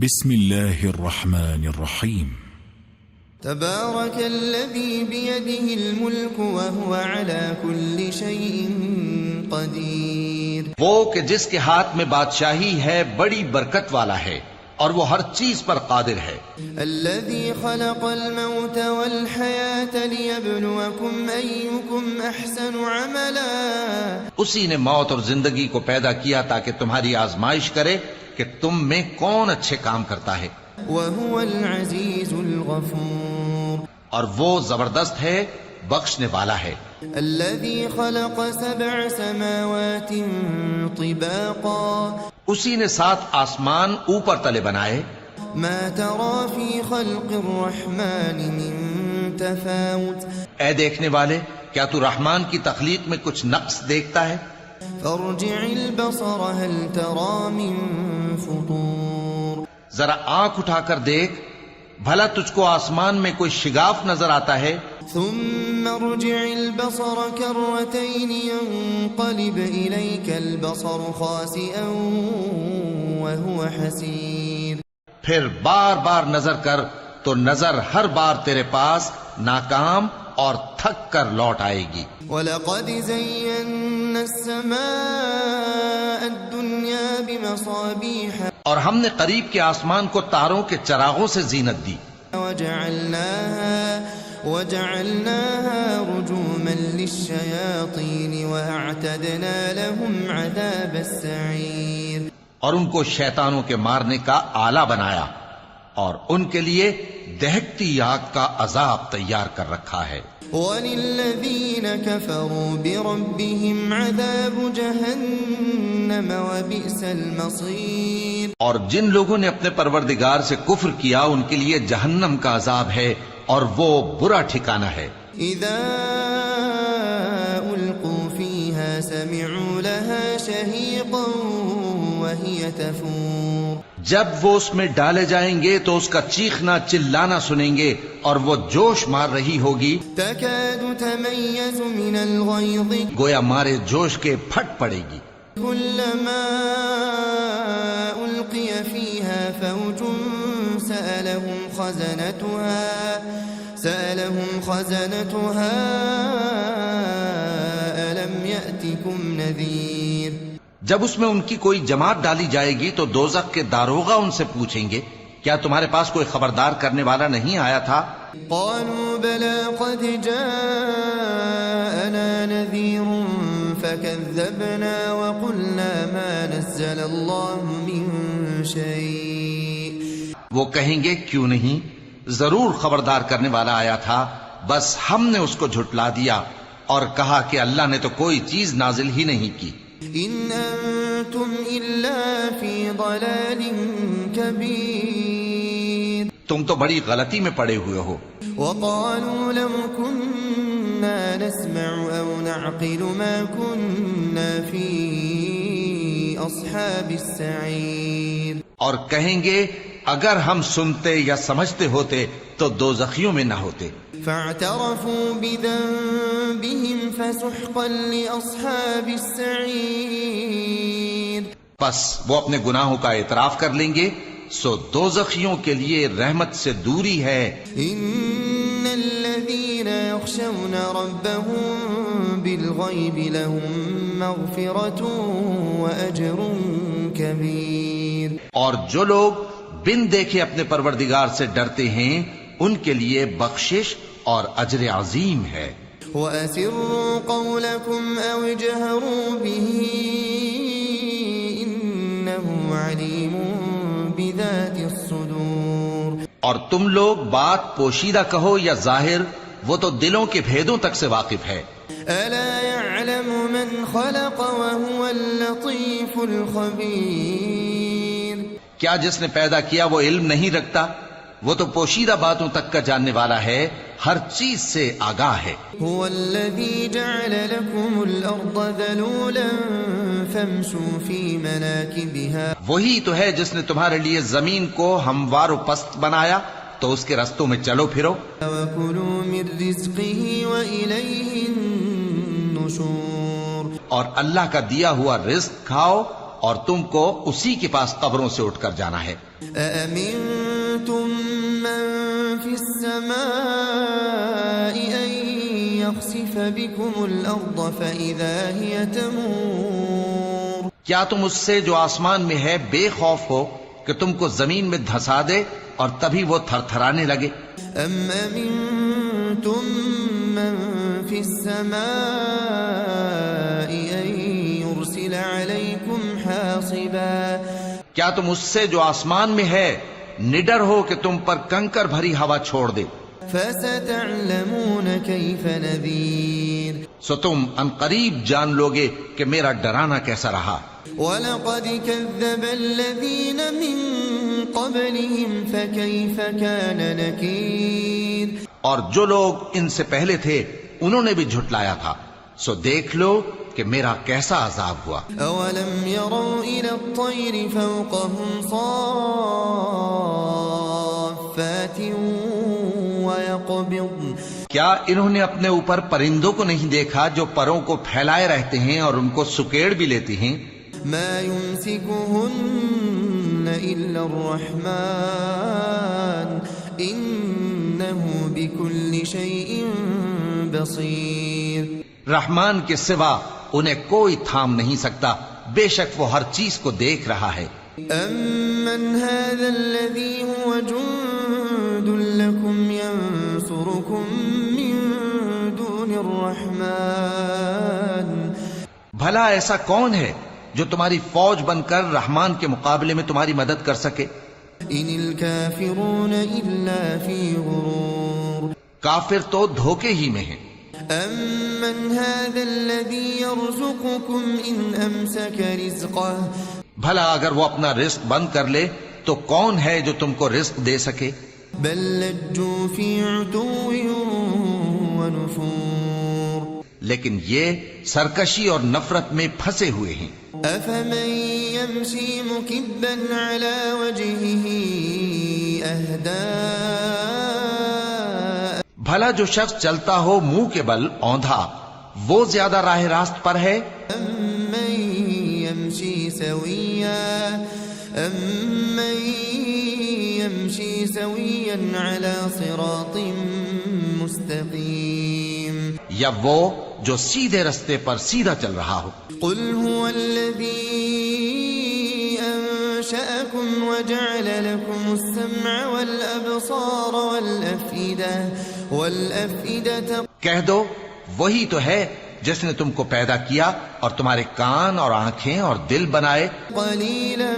بسم الله الرحمن الرحيم. تبارك الذي بيده الملك وهو على كل شيء قدير. وہ کہ جس کے ہاتھ میں بادشاہی ہے بڑی برکت والا ہے اور وہ ہر چیز پر قادر ہے. الذي خلق الموت والحياة ليبلوكم أيكم أحسن عملا. اسی نے موت اور زندگی کو پیدا کیا تاکہ تمہاری آزمائش کرے کہ تم میں کون اچھے کام کرتا ہے. وهو العزيز الغفور. اور وہ زبردست ہے بخشنے والا ہے. الذي خلق 7 سماوات طباقا. اسی نے 7 آسمان اوپر تلے بنائے. ما ترى في خلق الرحمن من تفاوت. اے دیکھنے والے، کیا تو رحمان کی تخلیق میں کچھ نقص دیکھتا ہے؟ فارجع البصر هل ترى من فطور. ذرا آنکھ اٹھا کر دیکھ، بھلا تجھ کو آسمان میں کوئی شگاف نظر آتا ہے؟ ثم ارجع البصر كرتين ينقلب إليك البصر خاسئا وهو حسير. پھر بار بار نظر کر تو نظر ہر بار تیرے پاس ناکام اور تھک کر لوٹ آئے گی. وَلَقَدْ زَيَّنَّا السَّمَاءَ الدُّنْيَا بِمَصَابِيحَ. اور ہم نے قریب کے آسمان کو تاروں کے چراغوں سے زینت دی. وَجَعَلْنَاهَا رُجُومًا لِلشَّيَاطِينِ وَأَعْتَدْنَا لَهُمْ عَذَابَ السَّعِيرِ. اور ان کو شیطانوں کے مارنے کا آلہ بنایا اور ان کے لیے دہکتی آگ کا عذاب تیار کر رکھا ہے. وَلِلَّذِينَ كَفَرُوا بِرَبِّهِمْ عَذَابُ جَهَنَّمَ وَبِئْسَ الْمَصِيرُ. اور جن لوگوں نے اپنے پروردگار سے کفر کیا ان کے لیے جہنم کا عذاب ہے اور وہ برا ٹھکانہ ہے. اذا القوا فيها سمعوا لها شهيقا وهي تفور. جب وہ اس میں ڈالے جائیں گے تو اس کا چیخنا چلانا سنیں گے اور وہ جوش مار رہی ہوگی. تكاد تميز من الغيظ. گویا مارے جوش کے پھٹ پڑے گی. كلما ألقي فيها فوج سألهم خزنتها ألم يأتكم نذير. جب اس میں ان کی کوئی جماعت ڈالی جائے گی تو دوزخ کے داروغہ ان سے پوچھیں گے کیا تمہارے پاس کوئی خبردار کرنے والا نہیں آیا تھا؟ قالوا بلى قد جاءنا نذير فكذبنا وقلنا ما نزل الله من شيء. وہ کہیں گے کیوں نہیں، ضرور خبردار کرنے والا آیا تھا، بس ہم نے اس کو جھٹلا دیا اور کہا کہ اللہ نے تو کوئی چیز نازل ہی نہیں کی. ان انتم الا فی ضلال کبیر. تم تو بڑی غلطی میں پڑے ہوئے ہو. وقالوا لو كنا نسمع او نعقل ما كنا في اصحاب السعیر. اور کہیں گے اگر ہم سنتے یا سمجھتے ہوتے تو دوزخیوں میں نہ ہوتے. فاعترفوا بذنبهم فسحقا لاصحاب السعیر. پس وہ اپنے گناہوں کا اعتراف کر لیں گے سو دوزخیوں کے لیے رحمت سے دوری ہے. ان الذين يخشون ربهم بالغيب لهم مغفرة واجر كبير. اور جو لوگ بن دیکھے اپنے پروردگار سے ڈرتے ہیں ان کے لیے بخشش اور اجر عظیم ہے. وَأَسِرُّوا قَوْلَكُمْ أَوْ اجْهَرُوا بِهِ إِنَّهُ عَلِيمٌ بِذَاتِ الصُّدُورِ. اور تم لوگ بات پوشیدہ کہو یا ظاہر، وہ تو دلوں کے بھیدوں تک سے واقف ہے. أَلَا يَعْلَمُ مَنْ خَلَقَ وَهُوَ اللَّطِيفُ الْخَبِيرُ. کیا جس نے پیدا کیا وہ علم نہیں رکھتا؟ وہ تو پوشیدہ باتوں تک کا جاننے والا ہے، ہر چیز سے آگاہ ہے. هو الذي جعل لكم الأرض ذلولا فامشوا في مناكبها. وہی تو ہے جس نے تمہارے لیے زمین کو ہموار و پست بنایا تو اس کے رستوں میں چلو پھرو. وَكُلُوا مِن رِزْقِهِ وَإِلَيْهِ النُّشُورُ. اور اللہ کا دیا ہوا رزق کھاؤ اور تم کو اسی کے پاس قبروں سے اٹھ کر جانا ہے۔ أأمنتم من في السماء أن يخسف بكم الأرض فإذا هي تمور؟ کیا تم اس سے جو آسمان میں ہے بے خوف ہو کہ تم کو زمین میں دھسا دے اور تبھی وہ تھر تھرانے لگے؟ أم أمنتم من في السماء أن يرسل عليكم حاصبا؟ کیا تم اس سے جو آسمان میں ہے نڈر ہو کہ تم پر کنکر بھری ہوا چھوڑ دے؟ فستعلمون كيف نذير، سو تم ان قریب جان لوگے کہ میرا ڈرانا کیسا رہا۔ وَلَقَدْ كَذَّبَ الَّذِينَ مِن قَبْلِهِمْ فَكَيْفَ كَانَ نَكِيرِ، اور جو لوگ ان سے پہلے تھے انہوں نے بھی جھٹلایا تھا، سو دیکھ لو کہ میرا کیسا عذاب ہوا۔ أَوَلَمْ يَرَوْا إِلَى الطَّيْرِ فَوْقَهُمْ صَافَّاتٍ وَيَقْبِضْنَ، کیا انہوں نے اپنے اوپر پرندوں کو نہیں دیکھا جو پروں کو پھیلائے رہتے ہیں اور ان کو سکیڑ بھی لیتی ہیں؟ مَا يُمْسِكُهُنَّ إِلَّا الرَّحْمَنُ إِنَّهُ بِكُلِّ شَيْءٍ بَصِيرٌ، رحمان کے سوا انہیں کوئی تھام نہیں سکتا، بے شک وہ ہر چیز کو دیکھ رہا ہے۔ أَمَّنْ هَذَا الَّذِي هُوَ جُندٌ لَكُمْ يَنصُرُكُم مِّن دُونِ الرَّحْمَنِ، بھلا ایسا کون ہے جو تمہاری فوج بن کر رحمان کے مقابلے میں تمہاری مدد کر سکے؟ إِنِ الْكَافِرُونَ إِلَّا فِي غُرُورٍ، کافر تو دھوکے ہی میں ہیں۔ أَمَّنْ هَذَا الَّذِي يَرْزُقُكُمْ إِنْ أَمْسَكَ رِزْقَهُ، بھلا اگر وہ اپنا رزق بند کر لے تو کون ہے جو تم کو رزق دے سکے؟ بل لجوا في عتو ونفور، لیکن یہ سرکشی اور نفرت میں پھنسے ہوئے ہیں۔ أفمن يمشي مكبا على وجهه أهدى، بھلا جو شخص چلتا ہو منہ کے بل اوندھا وہ زیادہ راہ راست پر ہے؟ أمن يمشي سويا على صراط مستقيم، یا وہ جو سیدھے رستے پر سیدھا چل رہا ہو؟ قل هو الذي أنشأكم وجعل لكم السمع والأبصار والأفئدة، کہہ دو وہی تو ہے جس نے تم کو پیدا کیا اور تمہارے کان اور آنکھیں اور دل بنائے، قليلا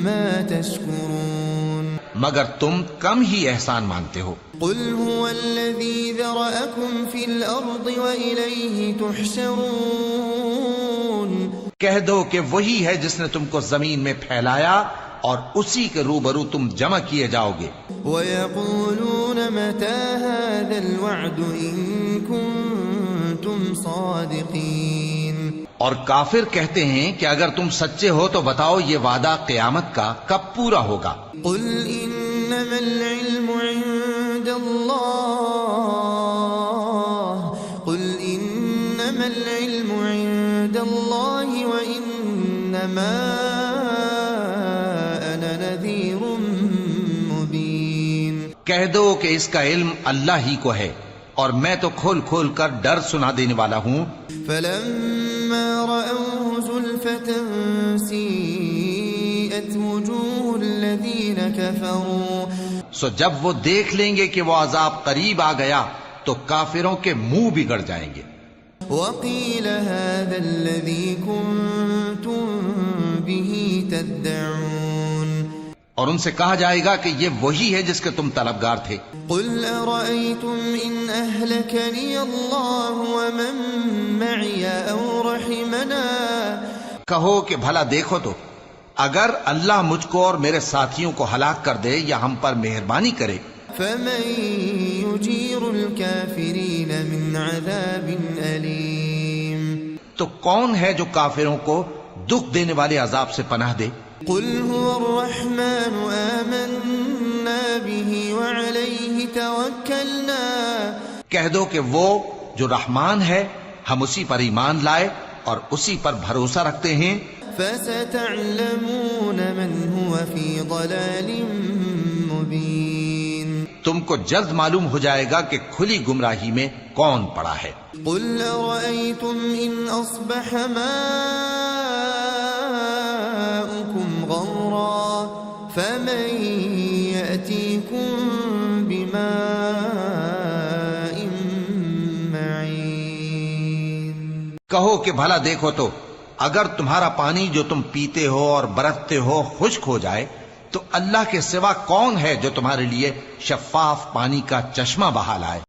ما تشكرون، مگر تم کم ہی احسان مانتے ہو۔ قل هو الذي ذرأكم في الأرض وإليه تحشرون، کہہ دو کہ وہی ہے جس نے تم کو زمین میں پھیلایا اور اسی کے روبرو تم جمع کیے جاؤ گے۔ ويقولون متى هذا الوعد إن كنتم صادقين، اور کافر کہتے ہیں کہ اگر تم سچے ہو تو بتاؤ یہ وعدہ قیامت کا کب پورا ہوگا؟ قل إنما العلم عند الله، قل إنما العلم عند الله وإنما أنا نذير مبين، کہہ دو کہ اس کا علم اللہ ہی کو ہے اور میں تو کھول کھول کر ڈر سنا دینے والا ہوں۔ فلما رأوه زلفة سيئت وجوه الذين كفروا، سو جب وہ دیکھ لیں گے کہ وہ عذاب قریب آ گیا تو کافروں کے منہ بگڑ جائیں گے۔ وقيل هذا الذي كنتم به تدعون، اور ان سے کہا جائے گا کہ یہ وہی ہے جس کے تم طلبگار تھے۔ قل أرأيتم إن أهلكني الله ومن معي أو رحمنا، کہو کہ بھلا دیکھو تو اگر اللہ مجھ کو اور میرے ساتھیوں کو ہلاک کر دے یا ہم پر مہربانی کرے، فمن يجير الكافرين من عذاب أليم، تو کون ہے جو کافروں کو دکھ دینے والے عذاب سے پناہ دے؟ قل هو الرحمن آمنا به وعليه توكلنا، کہہ دو کہ وہ جو رحمان ہے ہم اسی پر ایمان لائے اور اسی پر بھروسہ رکھتے ہیں۔ فستعلمون من هو في ضلال مبين تم کو جلد معلوم ہو جائے گا کہ کھلی گمراہی میں کون پڑا ہے۔ قل أرأيتم إن أصبح ماؤكم غورا فمن يأتيكم بماء معين۔ کہو کہ بھلا دیکھو تو اگر تمہارا پانی جو تم پیتے ہو اور برتتے ہو خشک ہو جائے تو اللہ کے سوا کون ہے جو تمہارے لیے شفاف پانی کا چشمہ بہا لائے؟